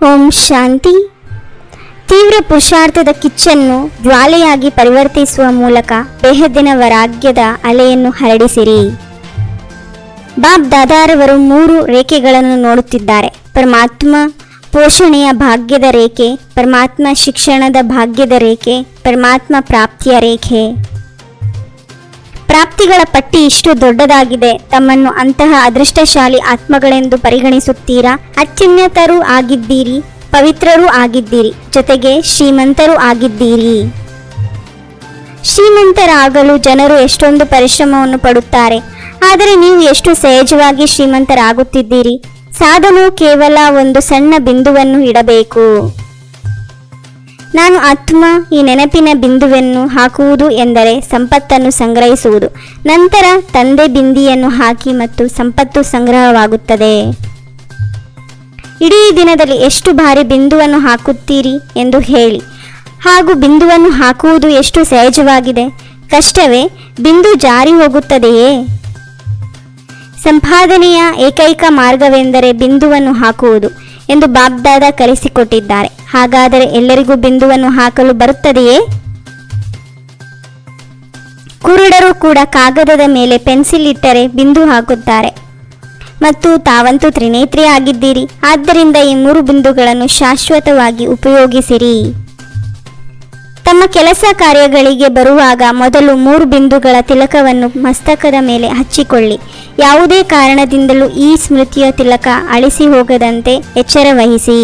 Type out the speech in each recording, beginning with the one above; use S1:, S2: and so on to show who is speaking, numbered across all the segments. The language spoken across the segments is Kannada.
S1: ಓಂ ಶಾಂತಿ. ತೀವ್ರ ಪುರುಷಾರ್ಥದ ಕಿಚ್ಚನ್ನು ಜ್ವಾಲೆಯಾಗಿ ಪರಿವರ್ತಿಸುವ ಮೂಲಕ ಬೇಹದ್ದಿನ ವೈರಾಗ್ಯದ ಅಲೆಯನ್ನು ಹರಡಿಸಿರಿ. ಬಾಬ್ ದಾದಾರವರು 3 ರೇಖೆಗಳನ್ನು ನೋಡುತ್ತಿದ್ದಾರೆ. ಪರಮಾತ್ಮ ಪೋಷಣೆಯ ಭಾಗ್ಯದ ರೇಖೆ, ಪರಮಾತ್ಮ ಶಿಕ್ಷಣದ ಭಾಗ್ಯದ ರೇಖೆ, ಪರಮಾತ್ಮ ಪ್ರಾಪ್ತಿಯ ರೇಖೆ. ಪ್ರಾಪ್ತಿಗಳ ಪಟ್ಟಿ ಇಷ್ಟು ದೊಡ್ಡದಾಗಿದೆ. ತಮ್ಮನ್ನು ಅಂತಹ ಅದೃಷ್ಟಶಾಲಿ ಆತ್ಮಗಳೆಂದು ಪರಿಗಣಿಸುತ್ತೀರಾ? ಅತ್ಯುನ್ನತರೂ ಆಗಿದ್ದೀರಿ, ಪವಿತ್ರರೂ ಆಗಿದ್ದೀರಿ, ಜೊತೆಗೆ ಶ್ರೀಮಂತರೂ ಆಗಿದ್ದೀರಿ. ಶ್ರೀಮಂತರಾಗಲು ಜನರು ಎಷ್ಟೊಂದು ಪರಿಶ್ರಮವನ್ನು ಪಡುತ್ತಾರೆ, ಆದರೆ ನೀವು ಎಷ್ಟು ಸಹಜವಾಗಿ ಶ್ರೀಮಂತರಾಗುತ್ತಿದ್ದೀರಿ. ಸಾಧನೆಯು ಕೇವಲ ಒಂದು ಸಣ್ಣ ಬಿಂದುವನ್ನು ಇಡಬೇಕು. ನಾನು ಆತ್ಮ, ಈ ನೆನಪಿನ ಬಿಂದುವನ್ನು ಹಾಕುವುದು ಎಂದರೆ ಸಂಪತ್ತನ್ನು ಸಂಗ್ರಹಿಸುವುದು. ನಂತರ ತಂದೆ ಬಿಂದಿಯನ್ನು ಹಾಕಿ ಮತ್ತು ಸಂಪತ್ತು ಸಂಗ್ರಹವಾಗುತ್ತದೆ. ಇಡೀ ದಿನದಲ್ಲಿ ಎಷ್ಟು ಬಾರಿ ಬಿಂದುವನ್ನು ಹಾಕುತ್ತೀರಿ ಎಂದು ಹೇಳಿ. ಹಾಗೂ ಬಿಂದುವನ್ನು ಹಾಕುವುದು ಎಷ್ಟು ಸಹಜವಾಗಿದೆ. ಕಷ್ಟವೇ? ಬಿಂದು ಜಾರಿ ಹೋಗುತ್ತದೆಯೇ? ಸಂಪಾದನೆಯ ಏಕೈಕ ಮಾರ್ಗವೆಂದರೆ ಬಿಂದುವನ್ನು ಹಾಕುವುದು ಎಂದು ಬಾಬ್ದಾದ ಕಲಿಸಿಕೊಟ್ಟಿದ್ದಾರೆ. ಹಾಗಾದರೆ ಎಲ್ಲರಿಗೂ ಬಿಂದುವನ್ನು ಹಾಕಲು ಬರುತ್ತದೆಯೇ? ಕುರುಡರು ಕೂಡ ಕಾಗದದ ಮೇಲೆ ಪೆನ್ಸಿಲ್ ಇಟ್ಟರೆ ಬಿಂದು ಹಾಕುತ್ತಾರೆ. ಮತ್ತು ತಾವಂತೂ ತ್ರಿನೇತ್ರಿ ಆಗಿದ್ದೀರಿ. ಆದ್ದರಿಂದ ಈ 3 ಬಿಂದುಗಳನ್ನು ಶಾಶ್ವತವಾಗಿ ಉಪಯೋಗಿಸಿರಿ. ತಮ್ಮ ಕೆಲಸ ಕಾರ್ಯಗಳಿಗೆ ಬರುವಾಗ ಮೊದಲು 3 ಬಿಂದುಗಳ ತಿಲಕವನ್ನು ಮಸ್ತಕದ ಮೇಲೆ ಹಚ್ಚಿಕೊಳ್ಳಿ. ಯಾವುದೇ ಕಾರಣದಿಂದಲೂ ಈ ಸ್ಮೃತಿಯ ತಿಲಕ ಅಳಿಸಿ ಹೋಗದಂತೆ ಎಚ್ಚರ ವಹಿಸಿ.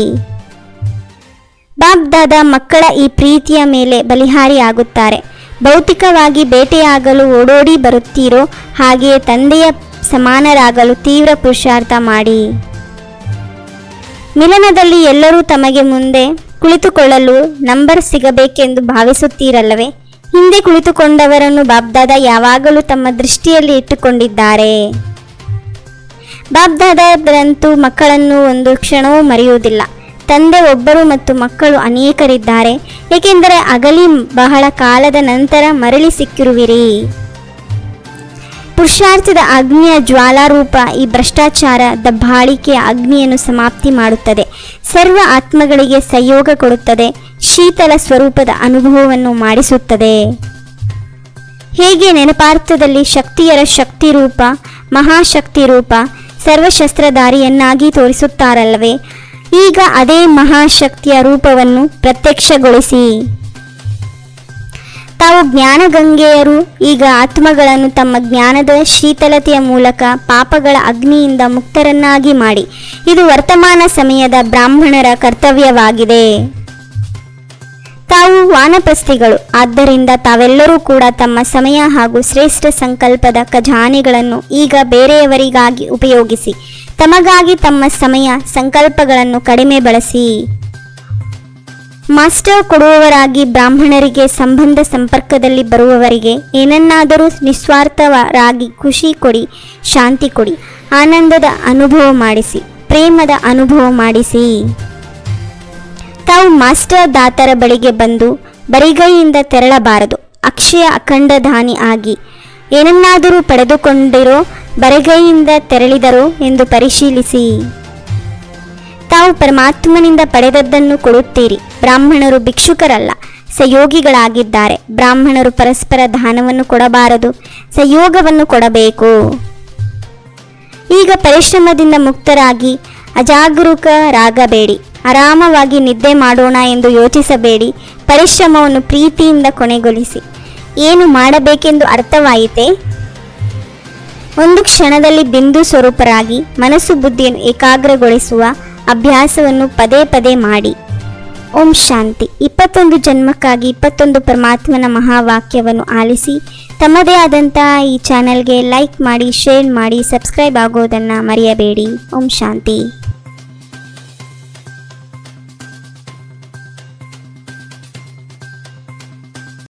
S1: ಬಾಬ್ ದಾದಾ ಮಕ್ಕಳ ಈ ಪ್ರೀತಿಯ ಮೇಲೆ ಬಲಿಹಾರಿಯಾಗುತ್ತಾರೆ. ಭೌತಿಕವಾಗಿ ಬೇಟೆಯಾಗಲು ಓಡೋಡಿ ಬರುತ್ತೀರೋ ಹಾಗೆಯೇ ತಂದೆಯ ಸಮಾನರಾಗಲು ತೀವ್ರ ಪುರುಷಾರ್ಥ ಮಾಡಿ. ಮಿಲನದಲ್ಲಿ ಎಲ್ಲರೂ ತಮಗೆ ಮುಂದೆ ಕುಳಿತುಕೊಳ್ಳಲು ನಂಬರ್ ಸಿಗಬೇಕೆಂದು ಭಾವಿಸುತ್ತೀರಲ್ಲವೇ? ಹಿಂದೆ ಕುಳಿತುಕೊಂಡವರನ್ನು ಬಾಬ್ದಾದಾ ಯಾವಾಗಲೂ ತಮ್ಮ ದೃಷ್ಟಿಯಲ್ಲಿ ಇಟ್ಟುಕೊಂಡಿದ್ದಾರೆ. ಬಾಬ್ದಾದಾರಂತೂ ಮಕ್ಕಳನ್ನು ಒಂದು ಕ್ಷಣವೂ ಮರೆಯುವುದಿಲ್ಲ. ತಂದೆ ಒಬ್ಬರು ಮತ್ತು ಮಕ್ಕಳು ಅನೇಕರಿದ್ದಾರೆ, ಏಕೆಂದರೆ ಅಗಲಿ ಬಹಳ ಕಾಲದ ನಂತರ ಮರಳಿ ಸಿಕ್ಕಿರುವಿರಿ. ಪುರುಷಾರ್ಥದ ಅಗ್ನಿಯ ಜ್ವಾಲಾರೂಪ ಈ ಭ್ರಷ್ಟಾಚಾರ ದಬ್ಬಾಳಿಕೆಯ ಅಗ್ನಿಯನ್ನು ಸಮಾಪ್ತಿ ಮಾಡುತ್ತದೆ. ಸರ್ವ ಆತ್ಮಗಳಿಗೆ ಸಹಯೋಗ ಕೊಡುತ್ತದೆ. ಶೀತಲ ಸ್ವರೂಪದ ಅನುಭವವನ್ನು ಮಾಡಿಸುತ್ತದೆ. ಹೇಗೆ ನೆನಪಾರ್ಥದಲ್ಲಿ ಶಕ್ತಿಯರ ಶಕ್ತಿ ರೂಪ, ಮಹಾಶಕ್ತಿ ರೂಪ, ಸರ್ವಶಸ್ತ್ರಧಾರಿಯನ್ನಾಗಿ ತೋರಿಸುತ್ತಾರಲ್ಲವೇ? ಈಗ ಅದೇ ಮಹಾಶಕ್ತಿಯ ರೂಪವನ್ನು ಪ್ರತ್ಯಕ್ಷಗೊಳಿಸಿ. ತಾವು ಜ್ಞಾನಗಂಗೆಯರು. ಈಗ ಆತ್ಮಗಳನ್ನು ತಮ್ಮ ಜ್ಞಾನದ ಶೀತಲತೆಯ ಮೂಲಕ ಪಾಪಗಳ ಅಗ್ನಿಯಿಂದ ಮುಕ್ತರನ್ನಾಗಿ ಮಾಡಿ. ಇದು ವರ್ತಮಾನ ಸಮಯದ ಬ್ರಾಹ್ಮಣರ ಕರ್ತವ್ಯವಾಗಿದೆ. ತಾವು ವಾನಪ್ರಸ್ಥಿಗಳು. ಆದ್ದರಿಂದ ತಾವೆಲ್ಲರೂ ಕೂಡ ತಮ್ಮ ಸಮಯ ಹಾಗೂ ಶ್ರೇಷ್ಠ ಸಂಕಲ್ಪದ ಖಜಾನೆಗಳನ್ನು ಈಗ ಬೇರೆಯವರಿಗಾಗಿ ಉಪಯೋಗಿಸಿ. ತಮಗಾಗಿ ತಮ್ಮ ಸಮಯ ಸಂಕಲ್ಪಗಳನ್ನು ಕಡಿಮೆ ಬಳಸಿ. ಮಾಸ್ಟರ್ ಕೊಡುವವರಾಗಿ ಬ್ರಾಹ್ಮಣರಿಗೆ ಸಂಬಂಧ ಸಂಪರ್ಕದಲ್ಲಿ ಬರುವವರಿಗೆ ಏನನ್ನಾದರೂ ನಿಸ್ವಾರ್ಥರಾಗಿ ಖುಷಿ ಕೊಡಿ, ಶಾಂತಿ ಕೊಡಿ, ಆನಂದದ ಅನುಭವ ಮಾಡಿಸಿ, ಪ್ರೇಮದ ಅನುಭವ ಮಾಡಿಸಿ. ತಾವು ಮಾಸ್ಟರ್ ದಾತರ ಬಳಿಗೆ ಬಂದು ಬರಿಗೈಯಿಂದ ತೆರಳಬಾರದು. ಅಕ್ಷಯ ಅಖಂಡ ದಾನಿ ಆಗಿ ಏನನ್ನಾದರೂ ಪಡೆದುಕೊಂಡಿರೋ, ಬರಿಗೈಯಿಂದ ತೆರಳಿದರೋ ಎಂದು ಪರಿಶೀಲಿಸಿ. ತಾವು ಪರಮಾತ್ಮನಿಂದ ಪಡೆದದ್ದನ್ನು ಕೊಡುತ್ತೀರಿ. ಬ್ರಾಹ್ಮಣರು ಭಿಕ್ಷುಕರಲ್ಲ, ಸಹಯೋಗಿಗಳಾಗಿದ್ದಾರೆ. ಬ್ರಾಹ್ಮಣರು ಪರಸ್ಪರ ದಾನವನ್ನು ಕೊಡಬಾರದು, ಸಹಯೋಗವನ್ನು ಕೊಡಬೇಕು. ಈಗ ಪರಿಶ್ರಮದಿಂದ ಮುಕ್ತರಾಗಿ ಅಜಾಗರೂಕರಾಗಬೇಡಿ. ಆರಾಮವಾಗಿ ನಿದ್ದೆ ಮಾಡೋಣ ಎಂದು ಯೋಚಿಸಬೇಡಿ. ಪರಿಶ್ರಮವನ್ನು ಪ್ರೀತಿಯಿಂದ ಕೊನೆಗೊಳಿಸಿ. ಏನು ಮಾಡಬೇಕೆಂದು ಅರ್ಥವಾಯಿತೇ? ಒಂದು ಕ್ಷಣದಲ್ಲಿ ಬಿಂದು ಸ್ವರೂಪರಾಗಿ ಮನಸ್ಸು ಬುದ್ಧಿಯನ್ನು ಏಕಾಗ್ರಗೊಳಿಸುವ ಅಭ್ಯಾಸವನ್ನು ಪದೇ ಪದೇ ಮಾಡಿ. ಓಂ ಶಾಂತಿ. 21 ಜನ್ಮಕ್ಕಾಗಿ 21 ಪರಮಾತ್ಮನ ಮಹಾವಾಕ್ಯವನ್ನು ಆಲಿಸಿ. ತಮ್ಮದೇ ಆದಂತಹ ಈ ಚಾನೆಲ್ಗೆ ಲೈಕ್ ಮಾಡಿ, ಶೇರ್ ಮಾಡಿ, ಸಬ್ಸ್ಕ್ರೈಬ್ ಆಗೋದನ್ನು ಮರೆಯಬೇಡಿ. ಓಂ ಶಾಂತಿ.